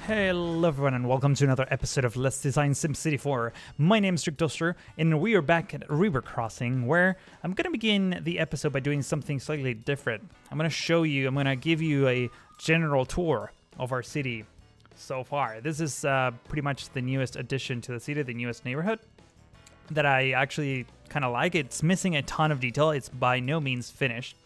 Hello everyone and welcome to another episode of Let's Design SimCity 4. My name is Toaster and we are back at River Crossing, where I'm going to begin the episode by doing something slightly different. I'm going to give you a general tour of our city so far. This is pretty much the newest addition to the city, the newest neighborhood that I actually kind of like. It's missing a ton of detail. It's by no means finished,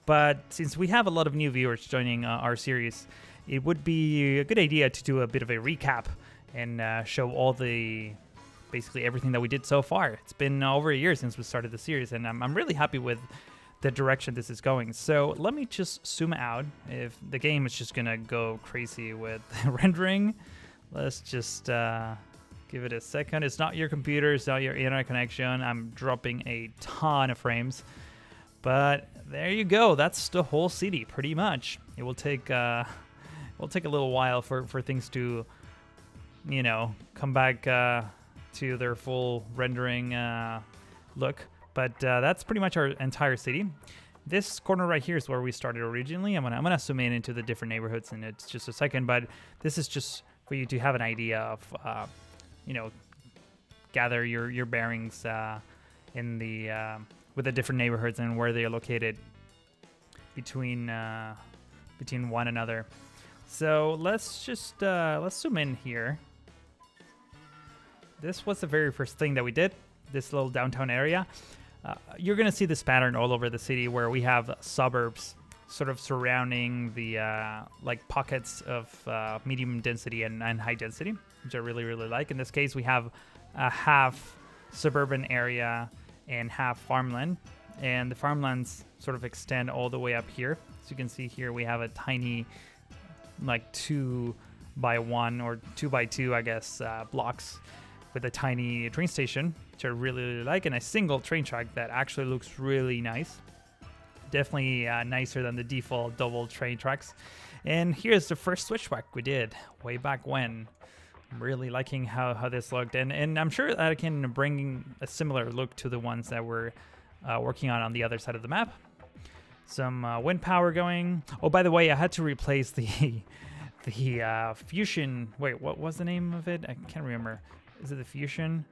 but since we have a lot of new viewers joining our series, it would be a good idea to do a bit of a recap and show basically everything that we did so far. It's been over a year since we started the series, and I'm really happy with the direction this is going. So let me just zoom out. If the game is just gonna go crazy with rendering, let's just give it a second. It's not your computer, it's not your internet connection. I'm dropping a ton of frames, but there you go. That's the whole city, pretty much. It will take a little while for things to, come back to their full rendering look. But that's pretty much our entire city. This corner right here is where we started originally. I'm gonna zoom in into the different neighborhoods in just a second, but this is just for you to have an idea of, gather your bearings in the with the different neighborhoods and where they are located between one another. So let's just let's zoom in here. This was the very first thing that we did, this little downtown area. You're gonna see this pattern all over the city where we have suburbs sort of surrounding the like pockets of medium density and high density, which I really like. In this case, we have a half suburban area and half farmland, and the farmlands sort of extend all the way up here. So you can see here we have a tiny, like 2x1 or 2x2, I guess, blocks with a tiny train station, which I really like, and a single train track that actually looks really nice. Definitely nicer than the default double train tracks. And here's the first switchback we did way back when. I'm really liking how this looked, and I'm sure that I can bring a similar look to the ones that we're working on the other side of the map. Some wind power going. Oh, by the way, I had to replace the fusion. Wait, what was the name of it? I can't remember. Is it the fusion?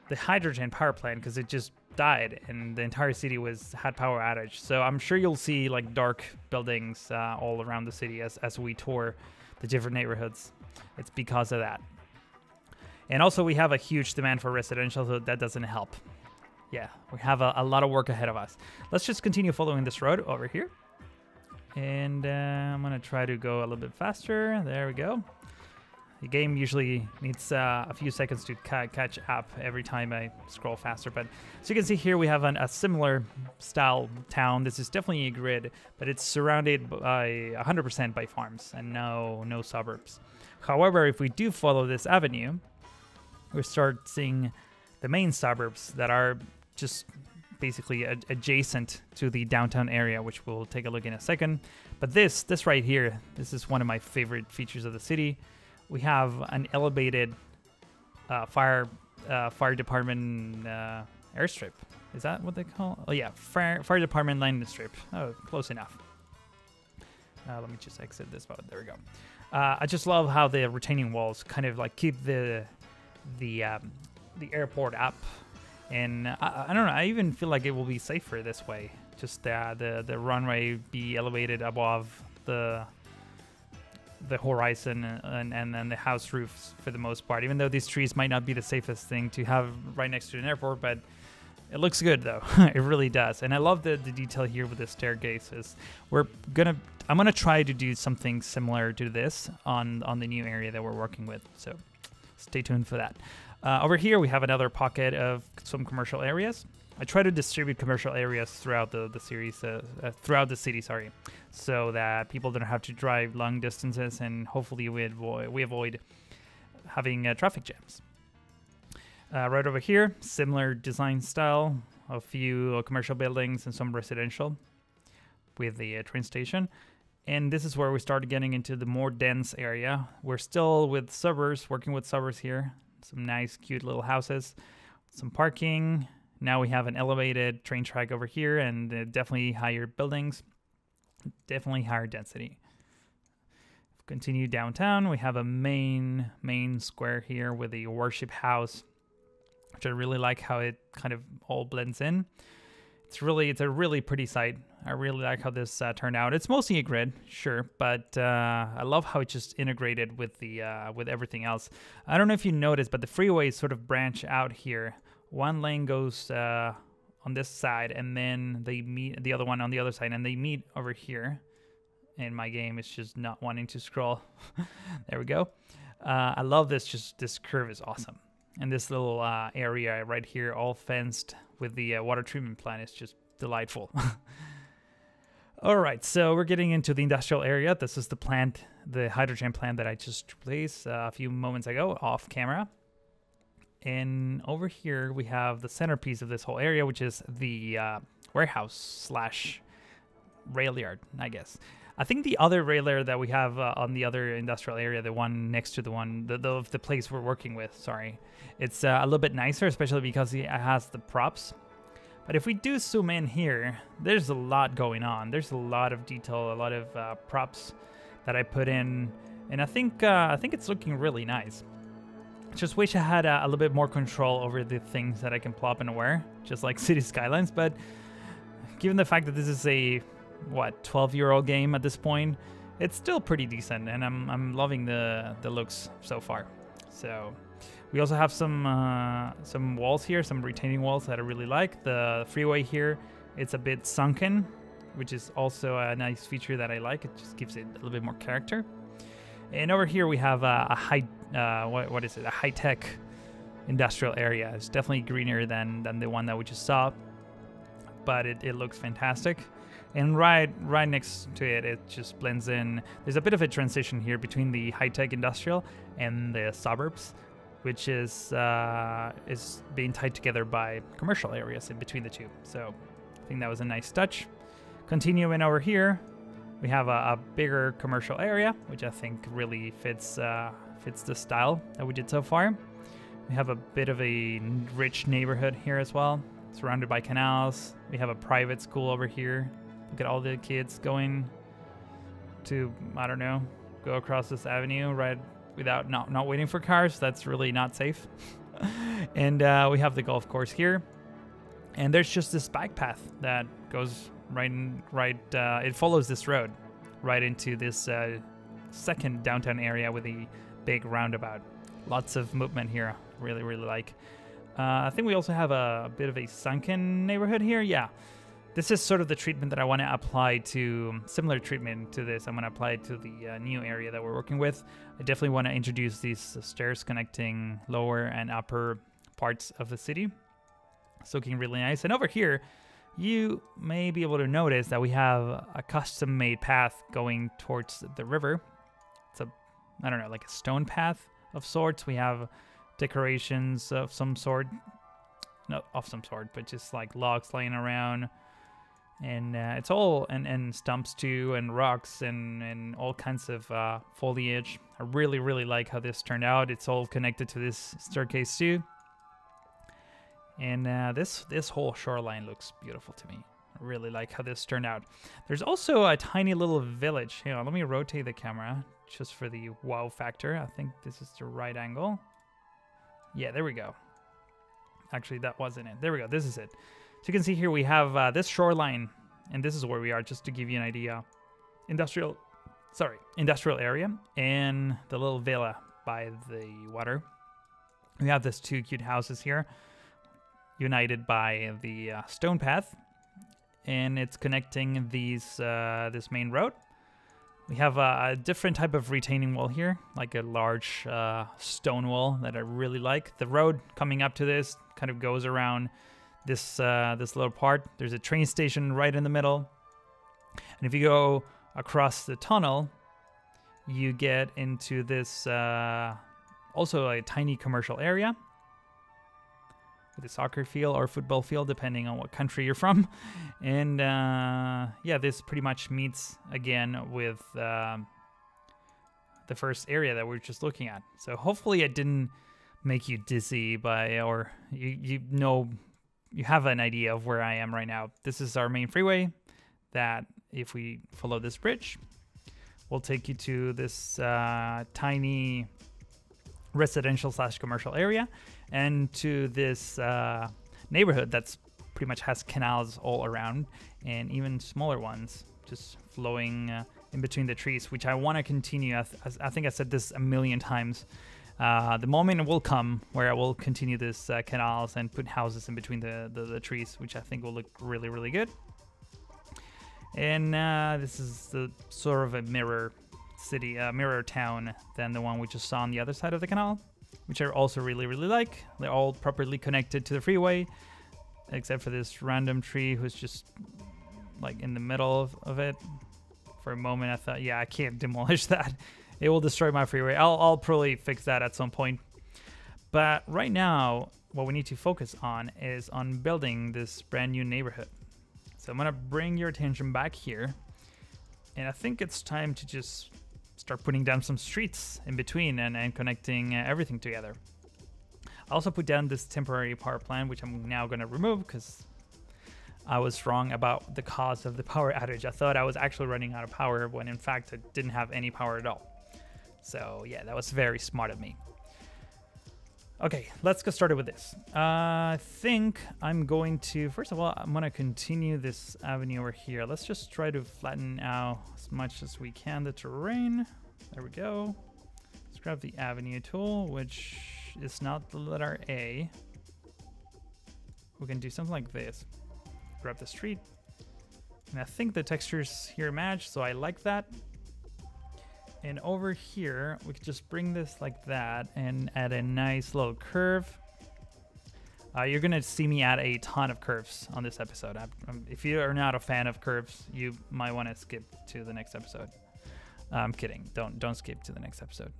The hydrogen power plant, because it just died and the entire city had power outage. So I'm sure you'll see like dark buildings all around the city as we tour the different neighborhoods. It's because of that. And also we have a huge demand for residential, so that doesn't help. Yeah, we have a lot of work ahead of us. Let's just continue following this road over here. And I'm going to try to go a little bit faster. There we go. The game usually needs a few seconds to catch up every time I scroll faster. But so you can see here we have a similar style town. This is definitely a grid, but it's surrounded by 100% by farms and no suburbs. However, if we do follow this avenue, we start seeing the main suburbs that are just basically adjacent to the downtown area, which we'll take a look in a second. But this right here, this is one of my favorite features of the city. We have an elevated fire department airstrip. Is that what they call it? Oh yeah, fire department landing strip. Oh, close enough. Let me just exit this mode. There we go. I just love how the retaining walls kind of like keep the airport up. And I don't know, I even feel like it will be safer this way. Just the runway be elevated above the horizon and then the house roofs for the most part. Even though these trees might not be the safest thing to have right next to an airport, but it looks good though. It really does. And I love the detail here with the staircases. I'm gonna try to do something similar to this on the new area that we're working with. So stay tuned for that. Over here, we have another pocket of some commercial areas. I try to distribute commercial areas throughout the series, throughout the city, sorry, so that people don't have to drive long distances, and hopefully we avoid having traffic jams. Right over here, similar design style, a few commercial buildings and some residential with the train station. And this is where we started getting into the more dense area. We're still with suburbs, working with suburbs here. Some nice, cute little houses, some parking. Now we have an elevated train track over here, and definitely higher buildings, definitely higher density. Continue downtown. We have a main square here with the worship house, which I really like how it kind of all blends in. It's a really pretty site. I really like how this turned out. It's mostly a grid, sure, but I love how it just integrated with the with everything else. I don't know if you noticed, but the freeways sort of branch out here. One lane goes on this side, and then they meet the other one on the other side, and they meet over here. And my game is just not wanting to scroll. There we go. I love this. This curve is awesome. And this little area right here, all fenced with the water treatment plant, is just delightful. All right, so we're getting into the industrial area. This is the plant, the hydrogen plant that I just placed a few moments ago off camera. And over here, we have the centerpiece of this whole area, which is the warehouse / rail yard, I guess. I think the other rail yard that we have on the other industrial area, the one next to the place we're working with, sorry, it's a little bit nicer, especially because it has the props. But if we do zoom in here, there's a lot going on. There's a lot of detail, a lot of props that I put in, and I think it's looking really nice. Just wish I had a little bit more control over the things that I can plop and wear, just like City Skylines. But given the fact that this is a 12-year-old game at this point, it's still pretty decent, and I'm loving the looks so far. So we also have some walls here, some retaining walls that I really like. The freeway here, it's a bit sunken, which is also a nice feature that I like. It just gives it a little bit more character. And over here we have a high-tech industrial area. It's definitely greener than the one that we just saw, but it looks fantastic. And right next to it, it just blends in. There's a bit of a transition here between the high-tech industrial and the suburbs, which is being tied together by commercial areas in between the two. So I think that was a nice touch. Continuing over here, we have a bigger commercial area, which I think really fits the style that we did so far. We have a bit of a rich neighborhood here as well, surrounded by canals. We have a private school over here. Look at all the kids going to, I don't know, go across this avenue right without not waiting for cars. That's really not safe. And we have the golf course here. And there's just this bike path that goes it follows this road right into this second downtown area with a big roundabout. Lots of movement here. Really, really like. I think we also have a bit of a sunken neighborhood here. Yeah. This is sort of the treatment that I want to apply to, similar treatment to this. I'm going to apply it to the new area that we're working with. I definitely want to introduce these stairs connecting lower and upper parts of the city. It's looking really nice. And over here, you may be able to notice that we have a custom-made path going towards the river. It's I don't know, like a stone path of sorts. We have decorations of some sort. Not of some sort, but just like logs laying around. And it's all, and stumps too, and rocks, and all kinds of foliage. I really, really like how this turned out. It's all connected to this staircase too. And this whole shoreline looks beautiful to me. I really like how this turned out. There's also a tiny little village. Hang on, let me rotate the camera just for the wow factor. I think this is the right angle. Yeah, there we go. Actually, that wasn't it. There we go. This is it. So you can see here we have this shoreline, and this is where we are, just to give you an idea. Industrial area, and the little villa by the water. We have these two cute houses here, united by the stone path, and it's connecting these this main road. We have a different type of retaining wall here, like a large stone wall that I really like. The road coming up to this kind of goes around this little part. There's a train station right in the middle, and if you go across the tunnel, you get into this also a tiny commercial area with a soccer field or football field, depending on what country you're from. And yeah, this pretty much meets again with the first area that we're just looking at. So hopefully it didn't make you dizzy or you have an idea of where I am right now. This is our main freeway that if we follow this bridge, will take you to this tiny residential / commercial area, and to this neighborhood that's pretty much has canals all around, and even smaller ones just flowing in between the trees, which I want to continue. I think I said this a million times. The moment will come where I will continue this canals and put houses in between the trees, which I think will look really, really good. And this is the sort of a mirror city, mirror town than the one we just saw on the other side of the canal, which I also really, really like. They're all properly connected to the freeway, except for this random tree who's just like in the middle of it. For a moment, I thought, yeah, I can't demolish that. It will destroy my freeway. I'll probably fix that at some point. But right now, what we need to focus on is on building this brand new neighborhood. So I'm gonna bring your attention back here. And I think it's time to just start putting down some streets in between and connecting everything together. I also put down this temporary power plant, which I'm now gonna remove because I was wrong about the cause of the power outage. I thought I was actually running out of power when in fact I didn't have any power at all. So yeah, that was very smart of me. Okay, let's get started with this. I think I'm going to, first of all, I'm gonna continue this avenue over here. Let's just try to flatten out as much as we can the terrain. There we go. Let's grab the avenue tool, which is not the letter A. We can do something like this. Grab the street. And I think the textures here match, so I like that. And over here, we could just bring this like that and add a nice little curve. You're gonna see me add a ton of curves on this episode. If you are not a fan of curves, you might want to skip to the next episode. I'm kidding. Don't skip to the next episode.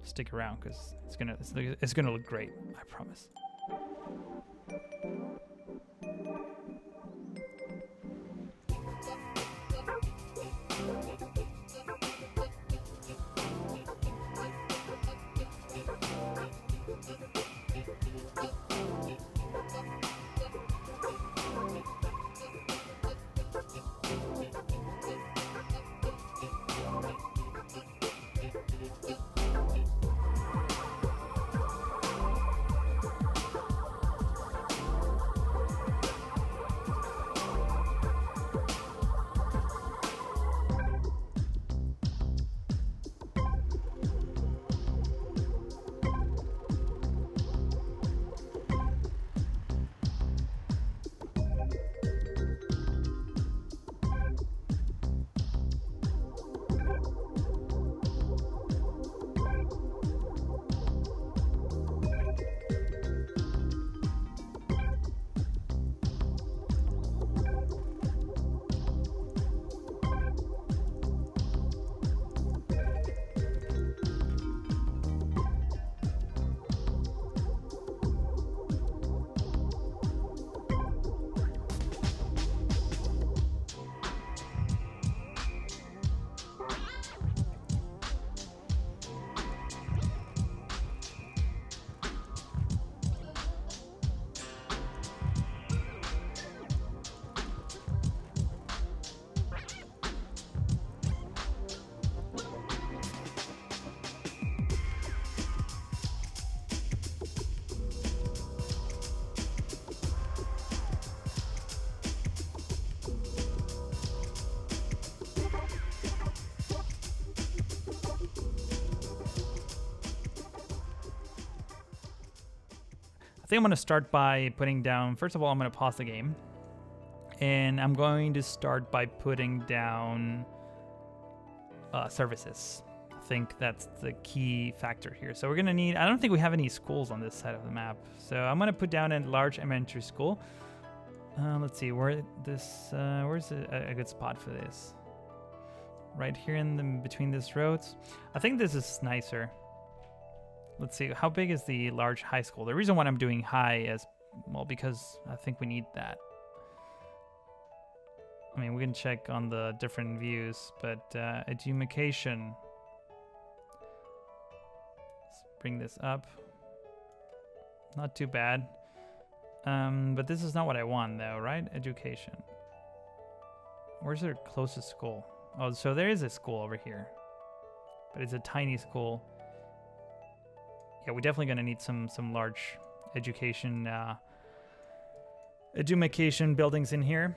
Stick around because it's gonna look great. I promise. I think I'm going to start by putting down, first of all, I'm going to pause the game. And I'm going to start by putting down services. I think that's the key factor here. So we're going to need, I don't think we have any schools on this side of the map. So I'm going to put down a large elementary school. Let's see, where's a good spot for this? Right here in between these roads. I think this is nicer. Let's see, how big is the large high school? The reason why I'm doing high is, well, because I think we need that. I mean, we can check on the different views, but education. Let's bring this up. Not too bad. But this is not what I want though, right? Education. Where's their closest school? Oh, so there is a school over here, but it's a tiny school. Yeah, we're definitely gonna need some large education buildings in here.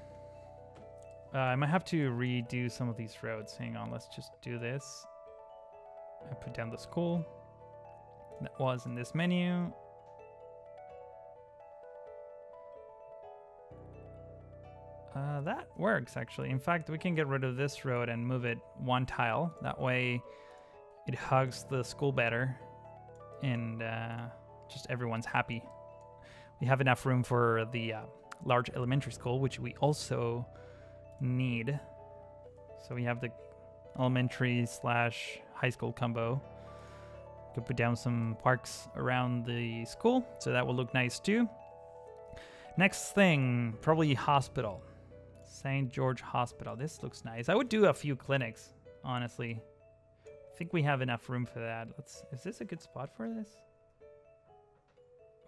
I might have to redo some of these roads. Hang on, let's just do this. I put down the school that was in this menu. That works actually. In fact, we can get rid of this road and move it one tile. That way it hugs the school better and just everyone's happy. We have enough room for the large elementary school, which we also need. So we have the elementary / high school combo. Could put down some parks around the school, so that will look nice too. Next thing, probably hospital. St. George Hospital. This looks nice. I would do a few clinics, honestly. I think we have enough room for that. Is this a good spot for this?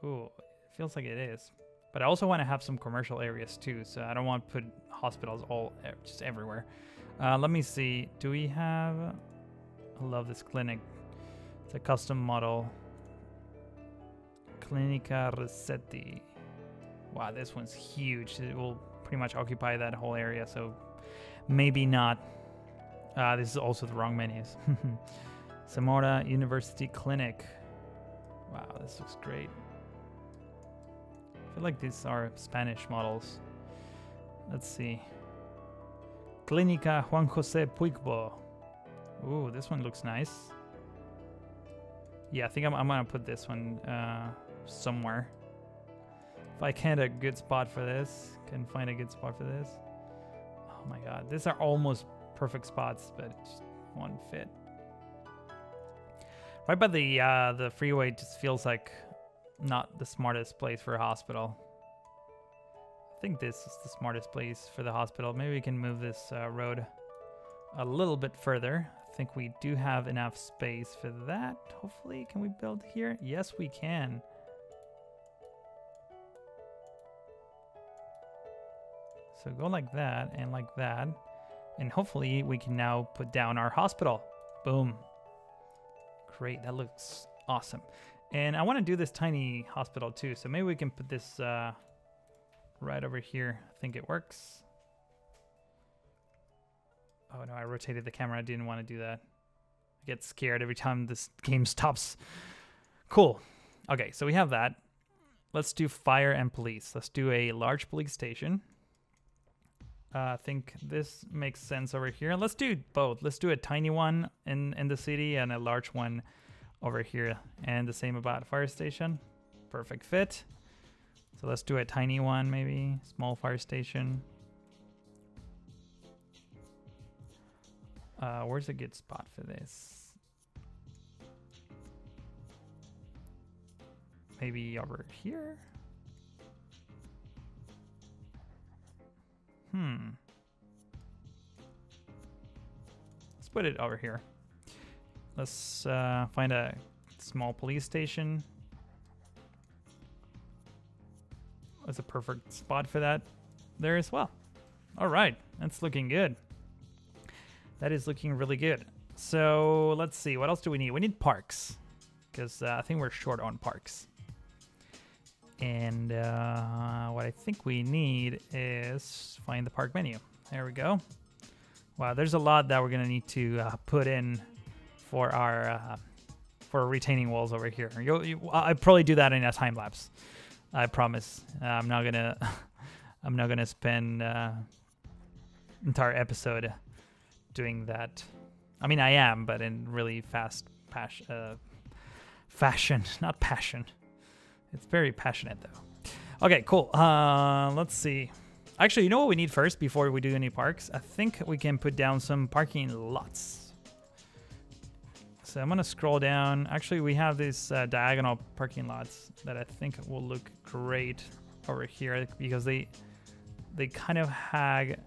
Ooh, it feels like it is. But I also want to have some commercial areas too, so I don't want to put hospitals just everywhere. Let me see. Do we have... I love this clinic. It's a custom model. Clinica Rossetti. Wow, this one's huge. It will pretty much occupy that whole area, so maybe not. This is also the wrong menus. Zamora University Clinic. Wow, this looks great. I feel like these are Spanish models. Let's see. Clínica Juan José Puigbo. Ooh, this one looks nice. Yeah, I think I'm gonna put this one somewhere. If I can a good spot for this, can find a good spot for this. Oh my god, these are almost perfect spots, but it just won't fit. Right by the freeway just feels like not the smartest place for a hospital. I think this is the smartest place for the hospital. Maybe we can move this road a little bit further. I think we do have enough space for that. Hopefully, can we build here? Yes, we can. So go like that and like that. And hopefully we can now put down our hospital. Boom. Great, that looks awesome. And I want to do this tiny hospital too. So maybe we can put this right over here. I think it works. Oh no, I rotated the camera. I didn't want to do that. I get scared every time this game stops. Cool. Okay, so we have that. Let's do fire and police. Let's do a large police station. I think this makes sense over here. Let's do both. Let's do a tiny one in the city and a large one over here. And the same about fire station. Perfect fit. So let's do a tiny one maybe. Small fire station. Where's a good spot for this? Maybe over here? Let's put it over here. Let's find a small police station. That's a perfect spot for that there as well. All right, that's looking good. That is looking really good. So let's see, what else do we need? We need parks, because I think we're short on parks. And what I think we need is find the park menu. There we go. Wow, there's a lot that we're gonna need to put in for our retaining walls over here. I'll probably do that in a time lapse. I promise. I'm not gonna spend entire episode doing that. I mean, I am, but in really fast fashion, not passion. It's very passionate though. Okay, cool. Let's see. Actually, you know what we need first before we do any parks? I think we can put down some parking lots. So I'm gonna scroll down. Actually, we have these diagonal parking lots that I think will look great over here because they kind of hag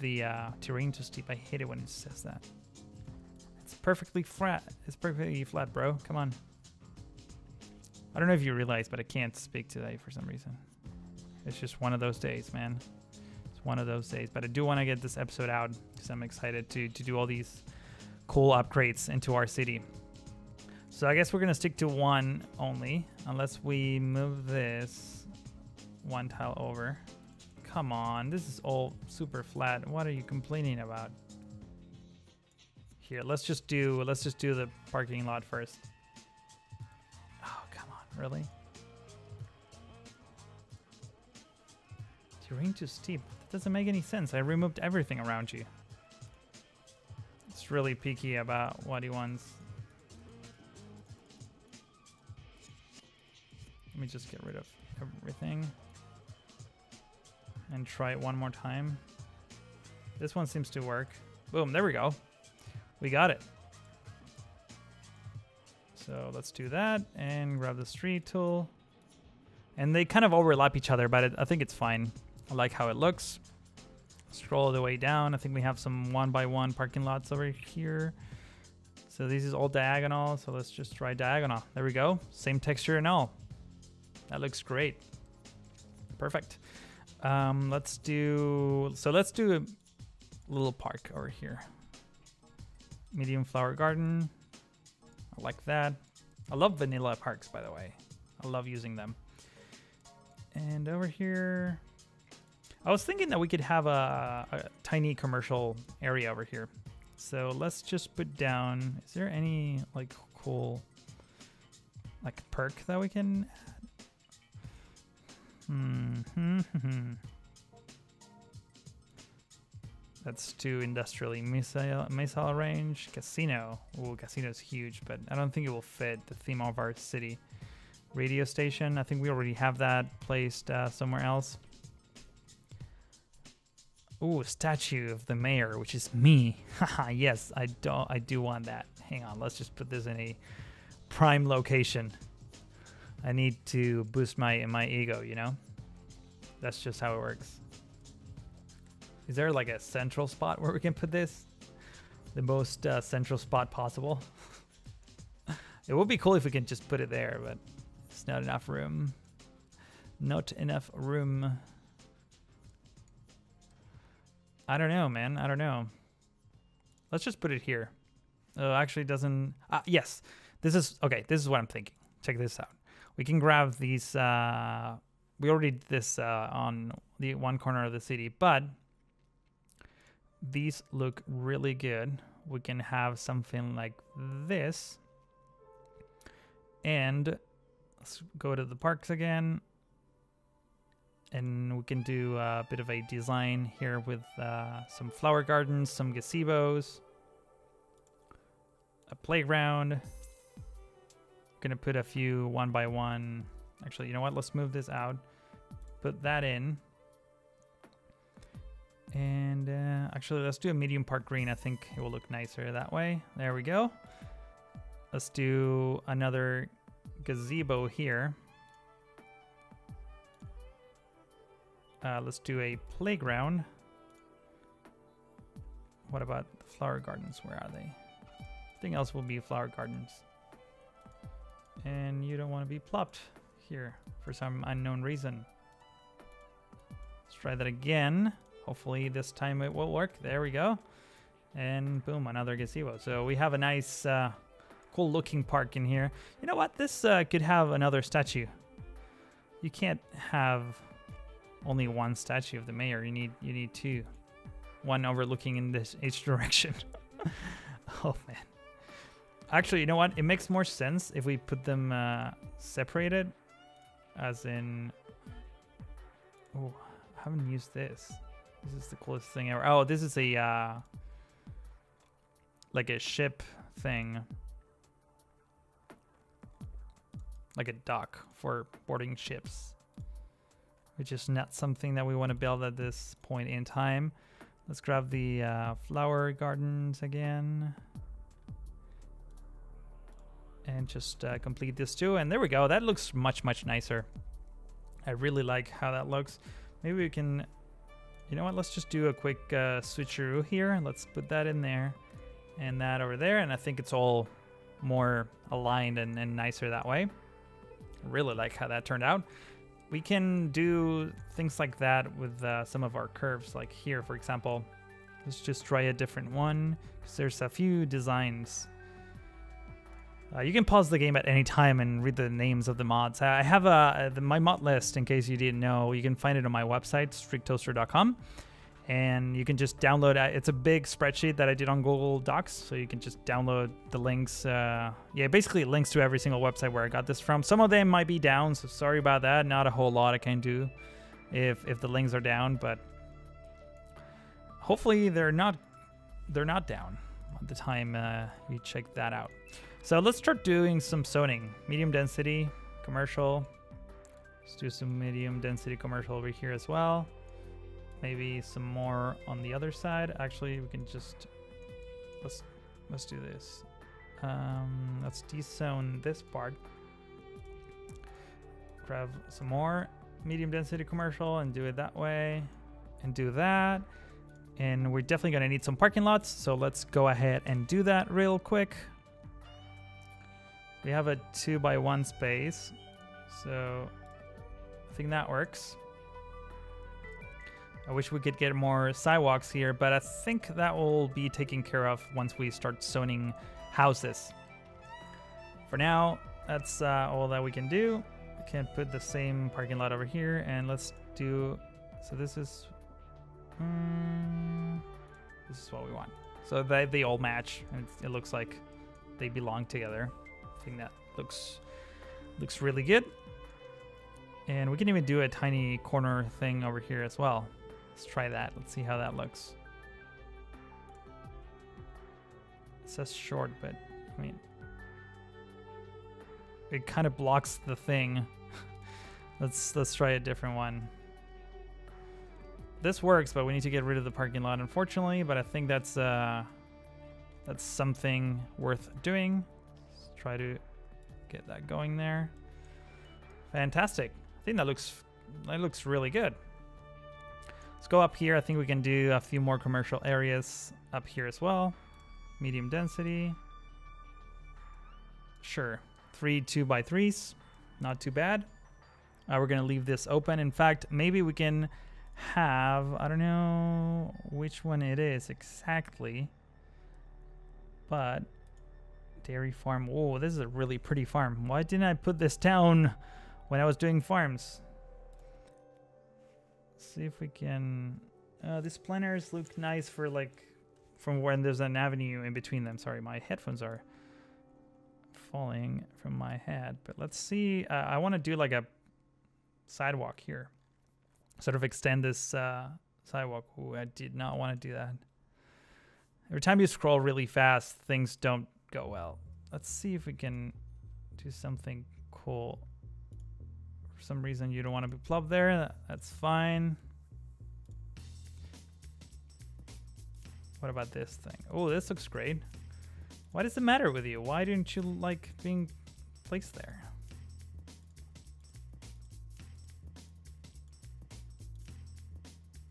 the terrain too steep. I hate it when it says that. It's perfectly flat. It's perfectly flat, bro. Come on. I don't know if you realize, but I can't speak today for some reason. It's just one of those days, man. It's one of those days. But I do want to get this episode out because I'm excited to do all these cool upgrades into our city. So I guess we're going to stick to one only, unless we move this one tile over. Come on, this is all super flat. What are you complaining about? Here, let's just do the parking lot first. Oh, come on, really? Terrain too steep. That doesn't make any sense. I removed everything around you. It's really picky about what he wants. Let me just get rid of everything and try it one more time. This one seems to work. Boom, there we go. We got it. So let's do that and grab the street tool. And they kind of overlap each other, but I think it's fine. I like how it looks. Scroll the way down. I think we have some 1x1 parking lots over here. So this is all diagonal. So let's just try diagonal. There we go. Same texture and all. That looks great. Perfect. Let's do a little park over here. Medium flower garden. I like that. I love vanilla parks, by the way. I love using them. And over here, I was thinking that we could have a tiny commercial area over here. So let's just put down, is there any like cool like perk that we can add? Let's do industrially missile range, casino. Ooh, casino's huge, but I don't think it will fit the theme of our city. Radio station, I think we already have that placed somewhere else. Ooh, statue of the mayor, which is me. Haha, yes, I do want that. Hang on, let's just put this in a prime location. I need to boost my ego, you know? That's just how it works. Is there like a central spot where we can put this? The most central spot possible. It would be cool if we can just put it there, but it's not enough room. Not enough room. I don't know, man. I don't know. Let's just put it here. Oh, actually it doesn't. Yes. This is okay. This is what I'm thinking. Check this out. We can grab these. We already did this on the one corner of the city, but these look really good. We can have something like this. And let's go to the parks again. And we can do a bit of a design here with some flower gardens, some gazebos, a playground. Gonna put a few 1x1. Actually, you know what? Let's move this out. Put that in. And actually, let's do a medium park green. I think it will look nicer that way. There we go. Let's do another gazebo here. Let's do a playground. What about the flower gardens? Where are they? Everything else will be flower gardens. And you don't want to be plopped here for some unknown reason. Let's try that again. Hopefully this time it will work. There we go. And boom, another gazebo. So we have a nice, cool looking park in here. You know what? This could have another statue. You can't have only one statue of the mayor. You need two. One overlooking in this each direction. Oh man. Actually, you know what? It makes more sense if we put them separated. As in... Oh, I haven't used this. This is the coolest thing ever. Oh, this is a... like a ship thing. Like a dock for boarding ships. Which is not something that we want to build at this point in time. Let's grab the flower gardens again. And just complete this too. And there we go. That looks much, much nicer. I really like how that looks. Maybe we can... You know what? Let's just do a quick switcheroo here. Let's put that in there. And that over there. And I think it's all more aligned and nicer that way. I really like how that turned out. we can do things like that with some of our curves, like here, for example. Let's just try a different one, because there's a few designs. You can pause the game at any time and read the names of the mods. I have my mod list, in case you didn't know. You can find it on my website, streaktoaster.com. And you can just download it. It's a big spreadsheet that I did on Google Docs, so you can just download the links. Yeah, basically it links to every single website where I got this from. Some of them might be down, so sorry about that. Not a whole lot I can do if the links are down, but hopefully they're not down at the time you check that out. So let's start doing some zoning. Medium density, commercial. Let's do some medium density commercial over here as well. Maybe some more on the other side. Actually, we can just let's do this. Let's dezone this part. Grab some more medium density commercial and do it that way, and do that. And we're definitely gonna need some parking lots, so let's go ahead and do that real quick. We have a 2x1 space, so I think that works. I wish we could get more sidewalks here, but I think that will be taken care of once we start zoning houses. For now, that's all that we can do. We can put the same parking lot over here, and let's do, so this is what we want. So they all match, and it looks like they belong together. I think that looks really good. And we can even do a tiny corner thing over here as well. Let's try that. Let's see how that looks. It says short, but I mean, it kind of blocks the thing. Let's try a different one. This works, but we need to get rid of the parking lot, unfortunately. But I think that's something worth doing. Let's try to get that going there. Fantastic. I think that looks really good. Let's go up here. I think we can do a few more commercial areas up here as well. Medium density. Sure. 3 2x3s. Not too bad. We're going to leave this open. In fact, maybe we can have, I don't know which one it is exactly, but dairy farm. Oh, this is a really pretty farm. Why didn't I put this down when I was doing farms? See if we can. These planners look nice for like from when there's an avenue in between them. Sorry, my headphones are falling from my head. But let's see. I want to do like a sidewalk here. Sort of extend this sidewalk. Ooh, I did not want to do that. Every time you scroll really fast, things don't go well. Let's see if we can do something cool. For some reason you don't want to be plugged there. That's fine. What about this thing? Oh, this looks great. What does it matter with you? Why didn't you like being placed there?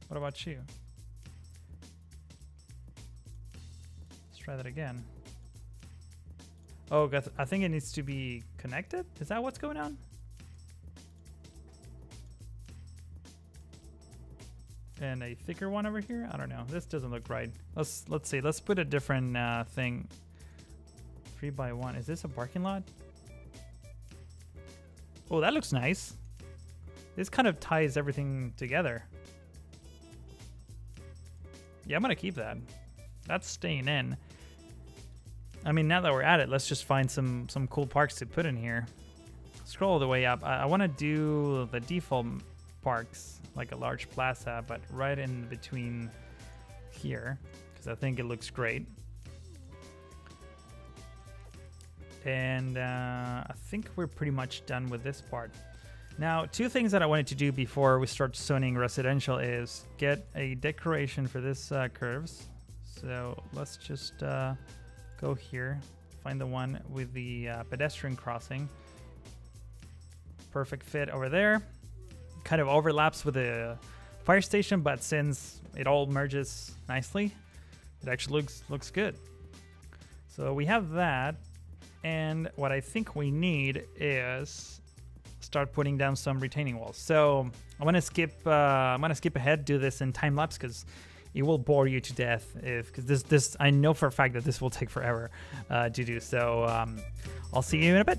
What about you? Let's try that again. Oh, I think it needs to be connected. Is that what's going on? And a thicker one over here. I don't know. This doesn't look right. Let's see. Let's put a different thing. 3x1. Is this a parking lot? Oh, that looks nice. This kind of ties everything together. Yeah, I'm gonna keep that. That's staying in. I mean, now that we're at it, let's just find some cool parks to put in here. Scroll all the way up. I want to do the default parks, like a large plaza, but right in between here, because I think it looks great. And I think we're pretty much done with this part. Now, two things that I wanted to do before we start zoning residential is get a decoration for this curves. So let's just go here, find the one with the pedestrian crossing. Perfect fit over there. Kind of overlaps with the fire station, but since it all merges nicely, it actually looks good. So we have that, and what I think we need is, let's start putting down some retaining walls. So I'm gonna skip ahead, do this in time lapse because it will bore you to death. Because this I know for a fact that this will take forever to do. So I'll see you in a bit.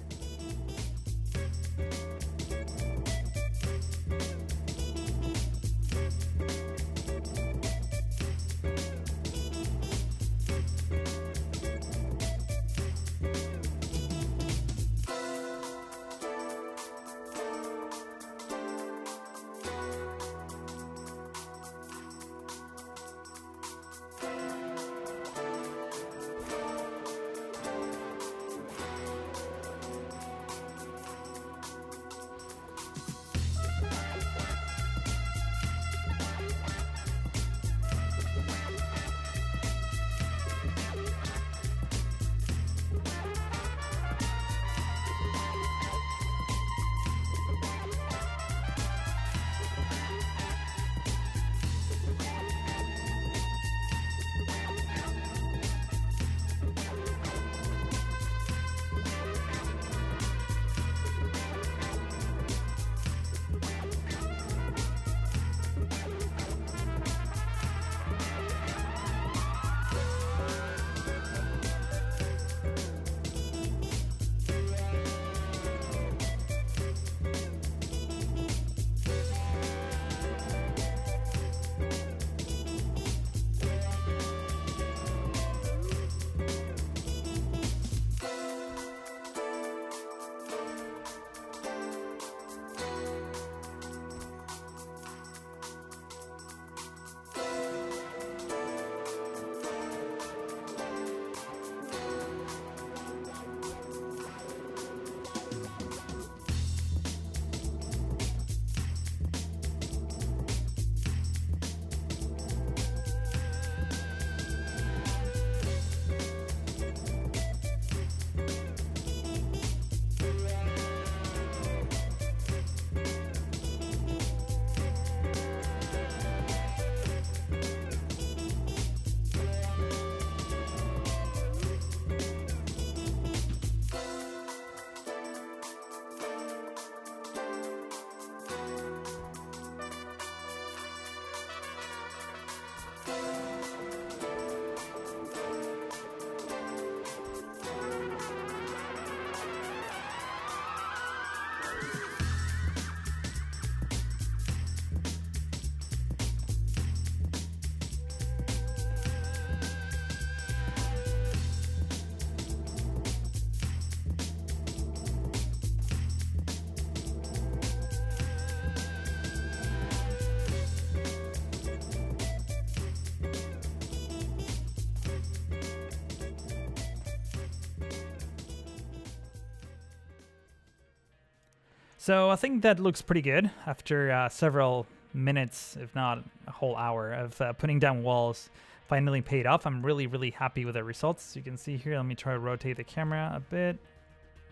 So I think that looks pretty good after several minutes, if not a whole hour, of putting down walls. Finally paid off. I'm really, really happy with the results. You can see here, let me try to rotate the camera a bit.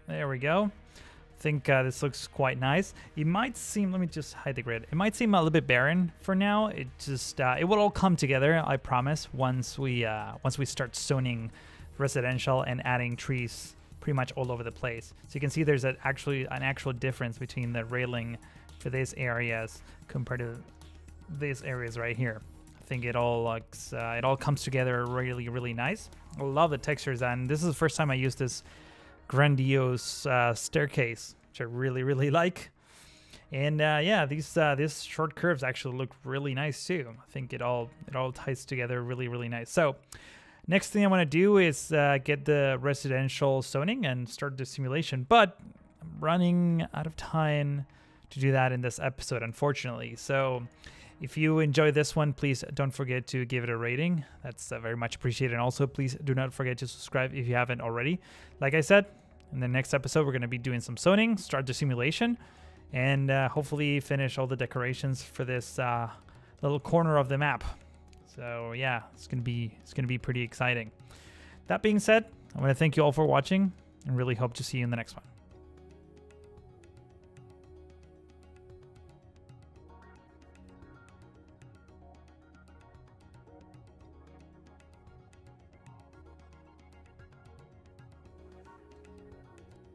There we go. I think this looks quite nice. It might seem, let me just hide the grid. It might seem a little bit barren for now. It just, it will all come together, I promise, once we start zoning residential and adding trees pretty much all over the place. So you can see there's an actual difference between the railing for these areas compared to these areas right here. I think it all looks, it all comes together really, really nice. I love the textures, and this is the first time I used this grandiose staircase, which I really, really like. And yeah, these short curves actually look really nice too. I think it all ties together really, really nice. So next thing I want to do is get the residential zoning and start the simulation, but I'm running out of time to do that in this episode, unfortunately. So if you enjoyed this one, please don't forget to give it a rating. That's very much appreciated. And also, please do not forget to subscribe if you haven't already. Like I said, in the next episode, we're going to be doing some zoning, start the simulation, and hopefully finish all the decorations for this little corner of the map. So yeah, it's gonna be pretty exciting. That being said, I want to thank you all for watching and really hope to see you in the next one.